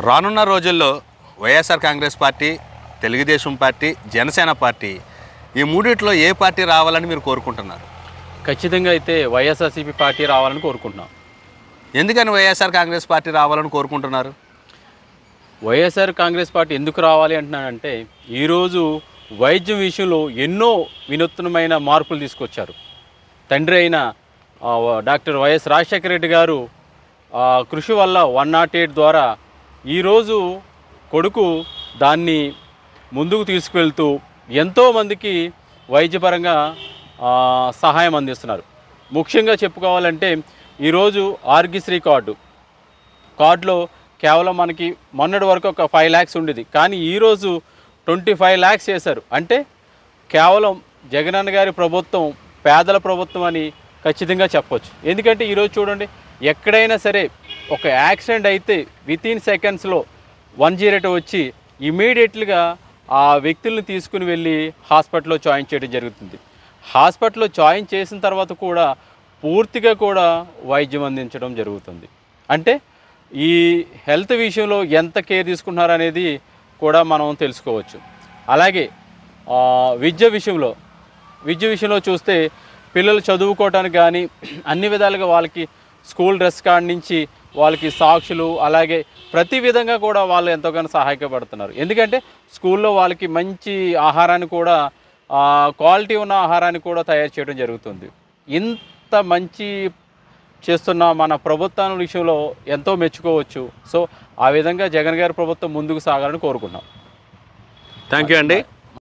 రానున్న రోజుల్లో YSR Congress party, Telugu Desam party, Janasena party ఈ మూడిట్లో ఏ పార్టీ రావాలని మీరు కోరుకుంటున్నారు? ఖచ్చితంగా అయితే వైఎస్ఆర్సీపీ పార్టీ రావాలని కోరుకుంటున్నాం. ఎందుకని వైఎస్ఆర్ కాంగ్రెస్ పార్టీ రావాలని కోరుకుంటున్నారు? వైఎస్ఆర్ కాంగ్రెస్ పార్టీ ఎందుకు రావాలి అంటున్నానంటే, ఈరోజు వైద్యం విషయంలో ఎన్నో వినూత్నమైన మార్పులు తీసుకొచ్చారు. తండ్రి అయిన డాక్టర్ వైఎస్ రాజశేఖర రెడ్డి గారు కృషి వల్ల 108 ద్వారా ఈరోజు కొడుకు దాన్ని ముందుకు తీసుకువెళ్తూ ఎంతోమందికి వైద్యపరంగా సహాయం అందిస్తున్నారు. ముఖ్యంగా చెప్పుకోవాలంటే ఈరోజు ఆరోగ్యశ్రీ కార్డులో కేవలం మనకి మొన్నటి వరకు ఒక 5 lakhs ఉండేది, కానీ ఈరోజు 25 lakhs చేశారు. అంటే కేవలం జగనన్న గారి ప్రభుత్వం పేదల ప్రభుత్వం అని ఖచ్చితంగా చెప్పొచ్చు. ఎందుకంటే ఈరోజు చూడండి, ఎక్కడైనా సరే ఒక యాక్సిడెంట్ అయితే వితిన్ సెకండ్స్లో 108 వచ్చి ఇమీడియట్గా ఆ వ్యక్తులను తీసుకుని వెళ్ళి హాస్పిటల్లో జాయిన్ చేయడం జరుగుతుంది. హాస్పిటల్లో జాయిన్ చేసిన తర్వాత కూడా పూర్తిగా కూడా వైద్యం అందించడం జరుగుతుంది. అంటే ఈ హెల్త్ విషయంలో ఎంత కేర్ తీసుకుంటున్నారు అనేది కూడా మనం తెలుసుకోవచ్చు. అలాగే విద్య విషయంలో చూస్తే పిల్లలు చదువుకోవటానికి కానీ అన్ని విధాలుగా వాళ్ళకి స్కూల్ డ్రెస్ కాడి నుంచి వాళ్ళకి సాక్షులు, అలాగే ప్రతి విధంగా కూడా వాళ్ళు ఎంతగానో సహాయపడుతున్నారు. ఎందుకంటే స్కూల్లో వాళ్ళకి మంచి ఆహారాన్ని కూడా క్వాలిటీ ఉన్న ఆహారాన్ని కూడా తయారు చేయడం జరుగుతుంది. ఇంత మంచి చేస్తున్న మన ప్రభుత్వం విషయంలో ఎంతో మెచ్చుకోవచ్చు. సో ఆ విధంగా జగన్ గారి ప్రభుత్వం ముందుకు సాగాలని కోరుకుంటున్నాం. థ్యాంక్ యూ అండి.